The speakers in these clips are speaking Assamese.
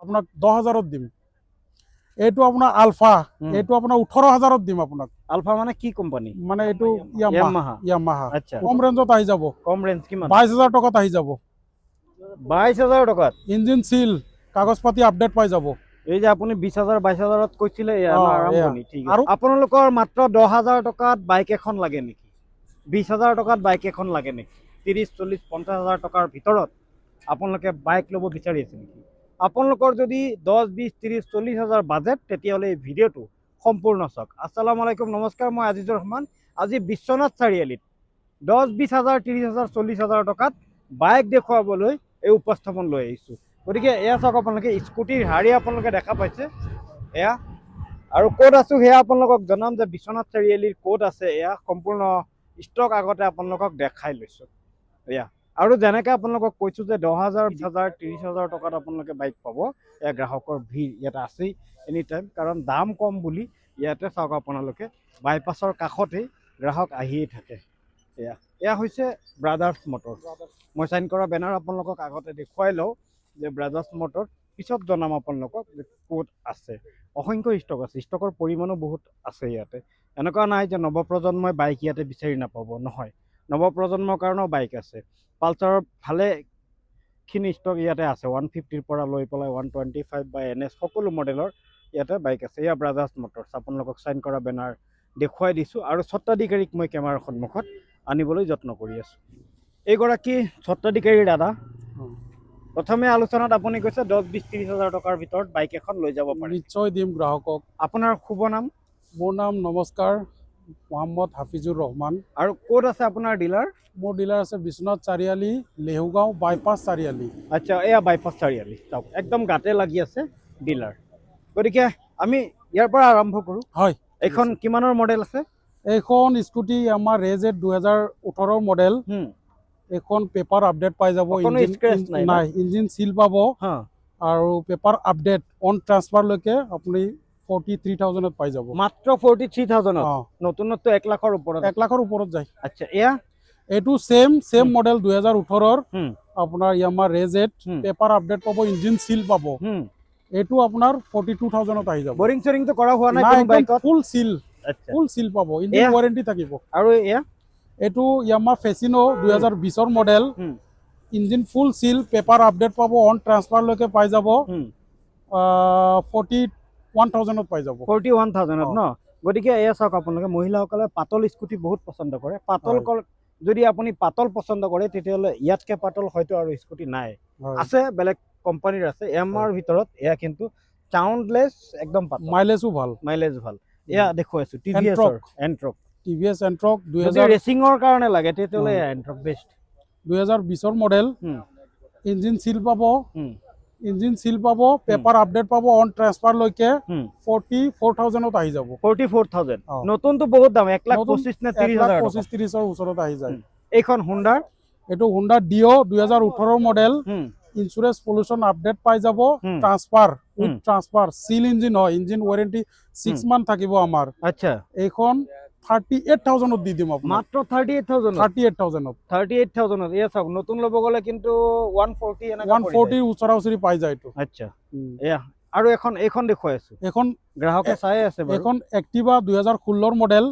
আপোনাক 10,000 দিম। এইটো আপোনাৰ আলফা, এইটো আপোনাৰ 18,000 দিম আপোনাক। আলফা মানে কি কোম্পানী? মানে এইটো ইয়ামাহা। আচ্ছা, কম ৰেঞ্জত আহি যাব। কম ৰেঞ্জ কিমান? 22,000 টকাত আহি যাব। 22,000 টকাত ইঞ্জিন সিল, কাগজ পাতি আপডেট পাই যাব। এই যে আপুনি 20,000 22,000ত কৈছিলে আৰম্ভণি, ঠিক আছে। আৰু আপোনালোকৰ মাত্ৰ 10,000 টকাত বাইক এখন লাগে নেকি? 20,000 টকাত বাইক এখন লাগে নেকি? 30, 40, 50,000 টকাৰ ভিতৰত আপোনালোকে বাইক ল'ব বিচাৰি আছে নেকি? আপোনালোকৰ যদি 10, 20, 30, 40,000 বাজেট, তেতিয়াহ'লে এই ভিডিঅ'টো সম্পূৰ্ণ চাওক। আসসালামু আলাইকুম, নমস্কাৰ, মই আজিজুৰ ৰহমান। আজি বিশ্বনাথ চাৰিআলিত 10, 20,000, 30,000, 40,000 টকাত বাইক দেখুৱাবলৈ এই উপস্থাপন লৈ আহিছোঁ। গতিকে এয়া চাওক, আপোনালোকে স্কুটিৰ শাৰী আপোনালোকে দেখা পাইছে এয়া। আৰু ক'ত আছোঁ সেয়া আপোনালোকক জনাম যে বিশ্বনাথ চাৰিআলিৰ ক'ত আছে এয়া সম্পূৰ্ণ ষ্টক আগতে আপোনালোকক দেখাই লৈছোঁ এয়া। আৰু যেনেকৈ আপোনালোকক কৈছোঁ যে 10,000, 20,000, 30,000 টকাত আপোনালোকে বাইক পাব। এয়া গ্ৰাহকৰ ভিৰ ইয়াতে আছেই এনি টাইম, কাৰণ দাম কম বুলি ইয়াতে চাওক আপোনালোকে বাইপাছৰ কাষতেই গ্ৰাহক আহিয়ে থাকে এয়া। এয়া হৈছে ব্ৰাদাৰ্ছ মটৰ। মই চাইন কৰা বেনাৰ আপোনালোকক আগতে দেখুৱাই লওঁ যে ব্ৰাদাৰ্ছ মটৰ, পিছত জনাম আপোনালোকক যে ক'ত আছে। অসংখ্য ষ্টক আছে, ষ্টকৰ পৰিমাণো বহুত আছে ইয়াতে। এনেকুৱা নাই যে নৱপ্ৰজন্মই বাইক ইয়াতে বিচাৰি নাপাব, নহয়, নৱপ্ৰজন্মৰ কাৰণেও বাইক আছে। পালচাৰৰ ভালেখিনি ষ্টক ইয়াতে আছে। 150ৰ পৰা লৈ পেলাই 125 বা NS সকলো মডেলৰ ইয়াতে বাইক আছে। এয়া ব্ৰাদাৰ্ছ মটৰ্ছ, আপোনালোকক চাইন কৰা বেনাৰ দেখুৱাই দিছোঁ। আৰু স্বত্বাধিকাৰীক মই কেমেৰাৰ সন্মুখত আনিবলৈ যত্ন কৰি আছোঁ। এইগৰাকী স্বত্বাধিকাৰী দাদা। প্ৰথমে আলোচনাত আপুনি কৈছে 10, 20, 30,000 টকাৰ ভিতৰত বাইক এখন লৈ যাব পাৰে। নিশ্চয় দিম গ্ৰাহকক। আপোনাৰ শুভ নাম? মোৰ নাম নমস্কাৰ, মোহাম্মদ হাফিজুৰ ৰহমান। আৰু ক'ত আছে আপোনাৰ ডিলাৰ? মোৰ ডিলাৰ আছে বিশ্বনাথ চাৰিআলি, লেহুগাঁও বাইপাছ চাৰিআলি। আচ্ছা, এয়া বাইপাছ চাৰিআলি চাওক, একদম গাতে লাগি আছে ডিলাৰ। গতিকে আমি ইয়াৰ পৰা আৰম্ভ কৰোঁ। হয়, এইখন কিমানৰ মডেল আছে? এইখন স্কুটি আমাৰ ৰেজেট 2018 মডেল। এইখন পেপাৰ আপডেট পাই যাব। নাই, ইঞ্জিন সিল পাব আৰু পেপাৰ আপডেট অন ট্ৰান্সফাৰলৈকে আপুনি 43,000ত পাই যাব। মাত্ৰ 43,000ত? নতুনত্ব 1 লাখৰ ওপৰত? 1 লাখৰ ওপৰত যায়। আচ্ছা, এয়া এইটো সেম মডেল 2018ৰ আপোনাৰ ইয়ামাহা ৰেজেট, পেপাৰ আপডেট পাব, ইঞ্জিন সিল পাব। এইটো আপোনাৰ 42,000ত আহি যাব। বৰিং চৰিংটো কৰা হোৱা নাই কোনো বাইকত? ফুল সিল পাব, ইঞ্জিন ওয়াৰেন্টি থাকিব। আৰু এয়া এইটো ইয়ামাহা ফেচিনো 2020ৰ model, engine full seal, paper update পাব, অন ট্ৰান্সফাৰলৈকে পাই যাব। 41,000ত পাই যাব। 41,000ত ন? গতিকে এয়া চাওক, আপোনালোকে মহিলাসকলে পাতল স্কুটি বহুত পচন্দ কৰে। পাতল যদি আপুনি পাতল পচন্দ কৰে, তেতিয়াহ'লে ইয়াতকে পাতল হয়তো আৰু স্কুটি নাই। আছে, বেলেগ কোম্পানীৰ আছে। ইয়ামাহাৰ ভিতৰত এয়া কিন্তু চাউণ্ডলেছ, একদম পাতল, মাইলেজো ভাল। এয়া দেখুৱাইছোঁ TVS এণ্ট্ৰক 2000 ৰেচিঙৰ কাৰণে লাগে, তেতিয়াহ'লে এণ্ট্ৰক বেষ্ট। 2020ৰ মডেল, ইঞ্জিন সিল পাব, পেপাৰ আপডেট পাব, অন ট্ৰান্সফাৰলৈকে 44,000ত আহি যাব। 44,000? নতুনটো বহুত দাম, 1,25,000 নে 30,000? 1,25,000-30,000ৰ ওচৰত আহি যায়। এইখন হুণ্ডাৰ? এইটো হুণ্ডা ডিঅ 2018ৰ মডেল, ইঞ্চুৰেঞ্চ পলিউশ্যন আপডেট পাই যাব, ট্ৰান্সফাৰ সিল ইঞ্জিন হয়, ইঞ্জিন ওয়াৰেন্টি 6 মান্থ থাকিব আমাৰ। আচ্ছা, এইখন 38,000ত দি দিম আপোনাক। মাত্ৰ 38,000ত? 38,000ত। এয়া চাওক, নতুন ল'ব গ'লে কিন্তু 140 এনেকা 140 ওচৰা-ওচৰি পাই যায় এইটো। আচ্ছা, এয়া আৰু এইখন দেখুৱাই আছোঁ। এইখন গ্ৰাহকে চাই আছে বাৰু। এইখন এক্টিভা 2016ৰ মডেল।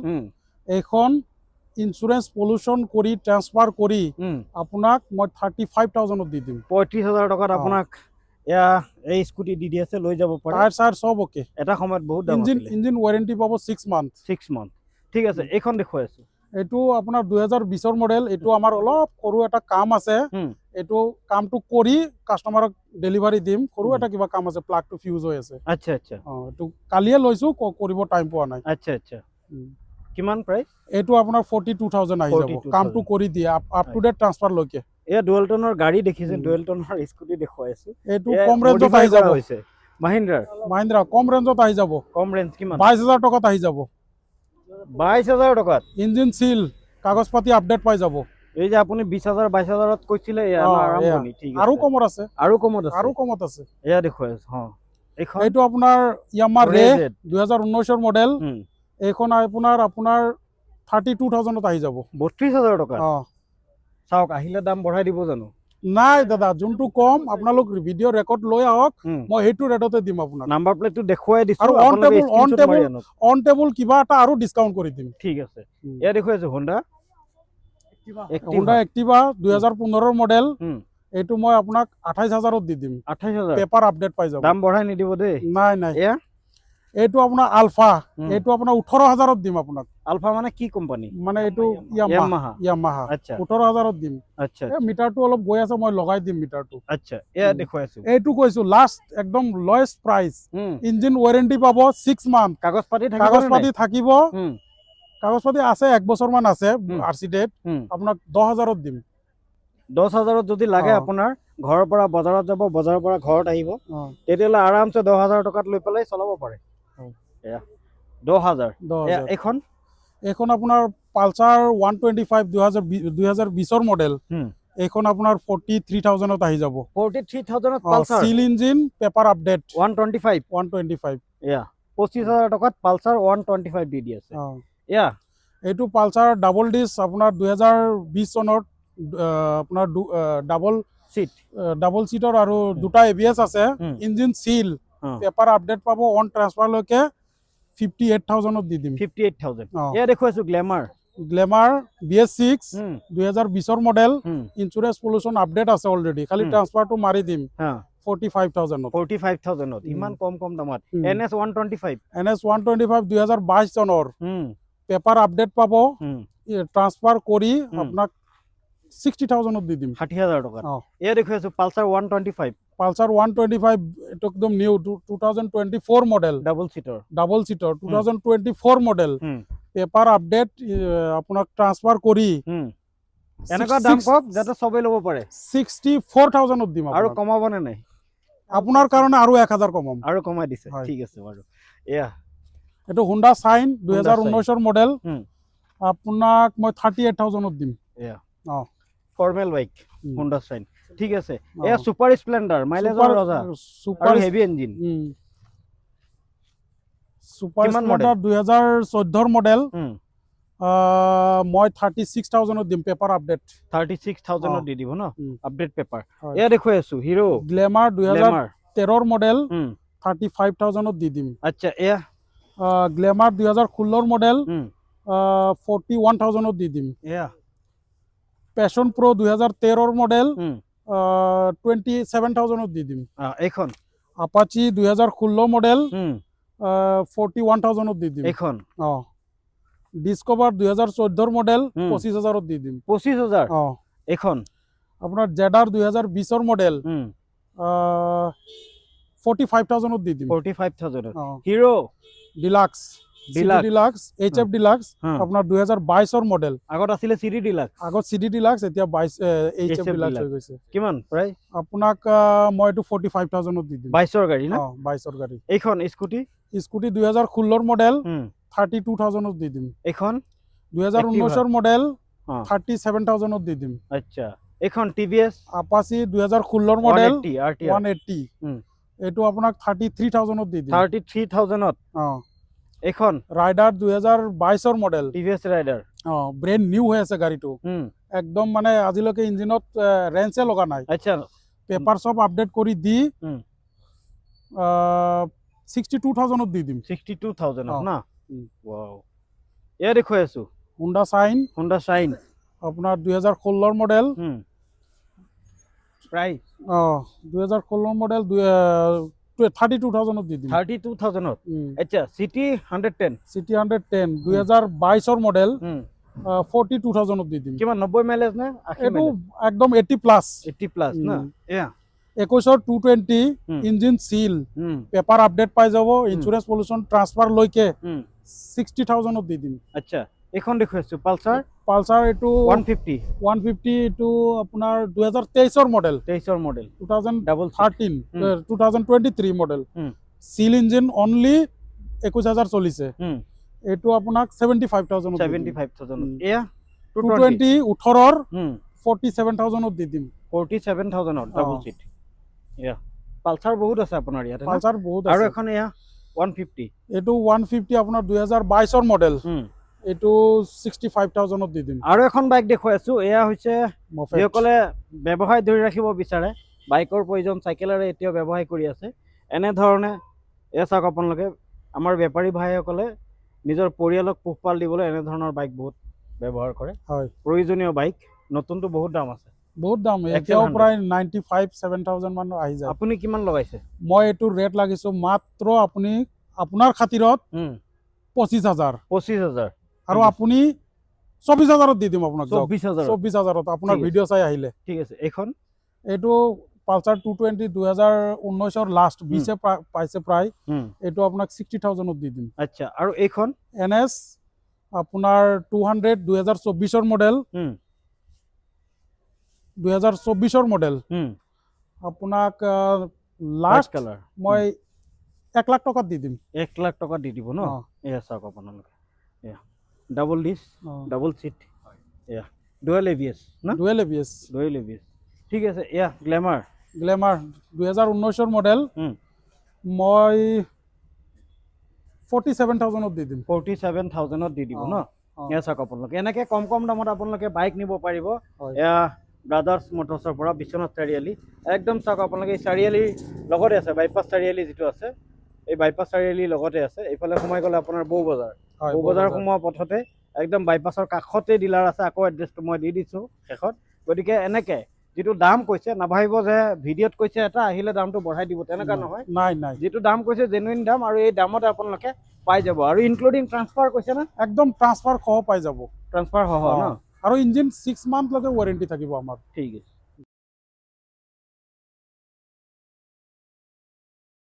এইখন ইঞ্চুৰেঞ্চ পলিউশ্যন কৰি ট্ৰান্সফাৰ কৰি আপোনাক মই 35,000ত দি দিম। 35,000 টকাত আপোনাক এয়া এই স্কুটি দি আছে, লৈ যাব পাৰে। টায়াৰ চায়াৰ সব ওকে। এটা সময়ত বহুত দাম আছিল। ইঞ্জিন ওয়াৰেন্টি পাব 6 মান্থ। ঠিক আছে, এইখন দেখুৱাই আছোঁ। এইটো আপোনাৰ 2020ৰ মডেল। এইটো আমাৰ অলপ সৰু এটা কাম আছে, এইটো কামটো কৰি কাষ্টমাৰক ডেলিভাৰী দিম। সৰু এটা কিবা কাম আছে, প্লাগটো ফিউজ হৈ আছে। আচ্ছা, এইটো কালিয়ে লৈছোঁ, কৰিব টাইম পোৱা নাই। আচ্ছা, কিমান প্ৰাইচ? এইটো আপোনাৰ 42,000 আহি যাব, কামটো কৰি দিয়ে আপ টু ডেট ট্ৰান্সফাৰ লৈকে। এয়া ডুৱেল টনৰ গাড়ী দেখিছে, ডুৱেল টনৰ স্কুটি দেখুৱাই আছোঁ। এইটো কম ৰেঞ্জত আহি যাব। মাহিন্দ্ৰা কম ৰেঞ্জত আহি যাব। কম ৰেঞ্জ কিমান? 22,000 টকাত আহি যাব। 22,000 টকাত? ইঞ্জিন সিল, কাগজ পাতি আপডেট পাই যাব। এই যে আপুনি 20,000 22,000ত কৈছিলে, আৰম্ভণি। ঠিক আছে, আৰু কমত আছে। এয়া দেখুৱাই আছোঁ। এইটো আপোনাৰ ইয়ামাহা ৰে 2019ৰ মডেল। এইখন আপোনাৰ 32,000ত আহি যাব। 32,000 টকা? চাওক, আহিলে দাম বঢ়াই দিব জানো? নাই দাদা, যোনটো কম আপোনালোক ভিডিঅ' ৰেকৰ্ড লৈ আহক, মই সেইটো ৰেটতে দিম আপোনাক। নাম্বাৰ প্লেটটো দেখুৱাই দিছো, আৰু অন টেবুল কিবা এটা আৰু ডিসকাউন্ট কৰি দিম। ঠিক আছে, এয়া দেখুৱাই আছো Honda Activa 2015 মডেল। এইটো মই আপোনাক 28000ত দি দিম। 28000 পেপাৰ আপডেট পাই যাব। দাম বঢ়াই নিদিব দেই। নাই এয়া এইটো আপোনাৰ আলফা, এইটো আপোনাৰ 18000ত দিম আপোনাক। আলফা মানে কি কোম্পানী? মানে এইটো ইয়ামাহা। আচ্ছা 18000ত দিম। আচ্ছা এই মিটাৰটো অলপ গৈ আছে, মই লগাই দিম মিটাৰটো। আচ্ছা, এয়া দেখুৱাই আছো। এইটো কৈছো লাষ্ট একদম লয়েষ্ট প্ৰাইস। ইঞ্জিন ওয়াৰেন্টি পাব 6 মান্থ। কাগজ পাতি থাকিব। কাগজ পাতি আছে, 1 বছৰ মান আছে আৰসি ডেট। আপোনাক 10000ত দিম। 10000ত যদি লাগে আপোনাৰ ঘৰৰ পৰা বজাৰত যাব, বজাৰৰ পৰা ঘৰত আহিব, তেতিয়ালে আৰামছে 10000 টকাত লৈ পেলাই চলাব পাৰে। এয়া 10000 এখন আপোনাৰ পালসাৰ 125 2020 মডেল। এখন আপোনাৰ 43000ত আহি যাব। 43000ত Pulsar seal engine, paper update 125 এয়া 25000 টকাত পালসাৰ 125 দি আছে। এয়া এইটো পালসাৰ ডাবল ডিস আপোনাৰ 2020 চনত আপোনাৰ ডাবল সিটৰ আৰু দুটা এবিএস আছে। ইঞ্জিন সিল, পেপাৰ আপডেট পাব, অন ট্ৰান্সফাৰ লৈকে 58000ত দি দিম। 58000 এয়া দেখুৱাইছো গ্ল্যামাৰ BS6 2020 model. Insurance pollution update আছে অলৰেডি, খালি ট্ৰান্সফাৰটো মাৰি দিম 45000ত। ইমান কম দামত NS 125 2022 চনৰ পেপাৰ আপডেট পাব। ট্ৰান্সফাৰ কৰি আপোনাক 60000ত দি দিম। 60000 টকা। এয়া দেখুৱাইছো পালসাৰ 125 এইটো একদম নিউ 2024 মডেল। ডাবল সিটৰ 2024 মডেল। পেপাৰ আপডেট আপোনাক ট্ৰান্সফাৰ কৰি এনেকা দাম কওক যাতে সবে ল'ব পাৰে। 64000ত দিম। আৰু কমাব নে নাই? আপোনাৰ কাৰণে আৰু 1000 কমাম। আৰু কমাই দিছে, ঠিক আছে বাৰু। এয়া এটো Honda Shine 2019 মডেল। আপোনাক মই 38000ত দিম। এয়া ফর্মাল বাইক Honda Shine, ঠিক আছে। এয়া সুপার স্প্লেন্ডার, মাইলেজৰ ৰজা, super heavy engine. Super Splendor 2014 model. মই 36000ত দিম। পেপার আপডেট 36000ত দি দিব ন, আপডেট পেপার। এয়া দেখুৱাই আছো হিরো গ্ল্যামার 2013 মডেল। 35000ত দি দিম। আচ্ছা, এয়া গ্ল্যামার 2016 মডেল। 41000ত দি দিম। এয়া প্যাশন প্রো 2013 মডেল। 27000ত দি দিম। এখন আপাচি 2016 মডেল। 41000ত দি দিম। এখন ডিসকভার 2014 মডেল 25000ত দি দিম। 25000 এখন আপনার জেডার 2020 মডেল 45000ত দি দিম। 45000 হিরো ডিলাক্স HF ডিলাক্স আপনার 2022 মডেল। আগত আছিলে সিডি ডিলাক্স, আগত সিডি ডিলাক্স, এতিয়া 22 HF ডিলাক্স হৈ গৈছে। কিমান প্রাইস? আপোনাক মই এটো 45000ত দি দিম। 22 গাড়ী না? 22 গাড়ী। এইখন স্কুটি 2016 মডেল 32000ত দি দিম। এখন 2019 মডেল 37000ত দি দিম। আচ্ছা, এখন টিভিএস আপাচি 2016 মডেল 180 এটো আপোনাক 33000ত দি দিম। 33000ত এখন Raider 2022 model TVS Raider. Brand new হৈ আছে গাড়িটো। একদম মানে আজিলৈকে ইঞ্জিনত ৰেঞ্চে লগা নাই। আচ্ছা, পেপাৰ সব আপডেট কৰি দি 62000ত দি দিম। 62000 না? ওয়াও, এয়া দেখুৱাই আছো Honda Shine আপনার 2016 মডেল। প্রাইস 2016 মডেল 32000ত দি দিম। 32000ত। আচ্ছা, সিটি 110 2022 মডেল 42000ত দি দিম। কিমান 90 মাইলেজ না? এটো একদম 80 প্লাস না? এয়া 21 220 ইঞ্জিন সিল, পেপার আপডেট পাই যাব, ইন্স্যুরেন্স পলিউশন ট্রান্সফার লৈকে 60000ত দি দিম। আচ্ছা, এখন দেখুৱাইছো পালসার এটো 150 এটো আপনার 2023 model 2023 model. Seal engine only 21000 চলিছে। এটো আপোনাক 75000ত। এয়া 220 18 47000ত দি দিম। 47000ত ডাবল সিট। এয়া পালসার বহুত আছে আপোনাৰ ইয়াতে। পালসাৰ বহুত আছে। আৰু এখন এয়া 150 এটো 150 আপোনাৰ 2022 মডেল এইটো 65,000 দি দিম। আৰু এখন বাইক দেখুৱাই আছো, এয়া হৈছে Mofet। যিসকলে ব্যৱসায় ধৰি ৰাখিব বিচাৰে, বাইকৰ প্ৰয়োজন, চাইকেলেৰে এতিয়াও ব্যৱসায় কৰি আছে, এনেধৰণে এয়া চাওক আপোনালোকে, আমাৰ বেপাৰী ভাইসকলে নিজৰ পৰিয়ালক পোহপাল দিবলৈ এনেধৰণৰ বাইক বহুত ব্যৱহাৰ কৰে। হয়, প্ৰয়োজনীয় বাইক, নতুনটো বহুত দাম আছে, বহুত দাম, এতিয়াও প্ৰায় 95,000-7,000 মান আহি যায়। আপুনি কিমান লগাইছে? মই এইটো ৰেট লাগিছো মাত্ৰ আপুনি আপোনাৰ খাতিৰত 25,000। 25,000 আৰু আপুনি 24,000 দি দিম আপোনাক। 24,000 24,000 আপোনাৰ ভিডিঅ' চাই আহিলে। ঠিক আছে। এইখন এইটো পালচাৰ 220 2019 লাষ্ট 20 পাইছে প্ৰায়, এইটো আপোনাক 60,000 দি দিম। আচ্ছা, আৰু এইখন NS আপোনাৰ 200 2024 মডেল, 2024 মডেল, আপোনাক লাষ্ট কালাৰ মই 1 লাখ টকাত দি দিম। 1 লাখ টকা দি দিব ন? এয়া চাওক আপোনালোকে, এয়া ডাবল ডিছ, ডাবল চিট, এয়া ডুৱেল ABS না? Dual ABS। Dual ABS। ঠিক আছে। এয়া গ্লেমাৰ 2019 মডেল, মই 47,000 দি দিম। 47,000 দি দিব ন? এয়া চাওক আপোনালোকে, এনেকৈ কম কম দামত আপোনালোকে বাইক নিব পাৰিব। এয়া ব্ৰাদাৰ্ছ মটৰ্ছৰ পৰা, বিশ্বনাথ চাৰিআলি। একদম চাওক আপোনালোকে, এই চাৰিআলিৰ লগতে আছে, বাইপাছ চাৰিআলি যিটো আছে, এই বাইপাছ চাৰিআলিৰ লগতে আছে। এইফালে সোমাই গ'লে আপোনাৰ বৌ বজাৰ, বৌ বজাৰ সোমোৱা পথতে একদম বাইপাছৰ কাষতে ডিলাৰ আছে। আকৌ এড্ৰেছটো মই দি দিছোঁ শেষত। গতিকে এনেকৈ যিটো দাম কৈছে, নাভাবিব যে ভিডিঅ'ত কৈছে এটা, আহিলে দামটো বঢ়াই দিব, তেনেকুৱা নহয়। নাই, যিটো দাম কৈছে জেনুইন দাম, আৰু এই দামতে আপোনালোকে পাই যাব। আৰু ইনক্লুডিং ট্ৰান্সফাৰ কৈছে না? একদম ট্ৰান্সফাৰ সহ পাই যাব। ট্ৰান্সফাৰ সহ ন? আৰু ইঞ্জিন 6 মান্থলৈকে ৱাৰেণ্টি থাকিব আমাৰ। ঠিক আছে।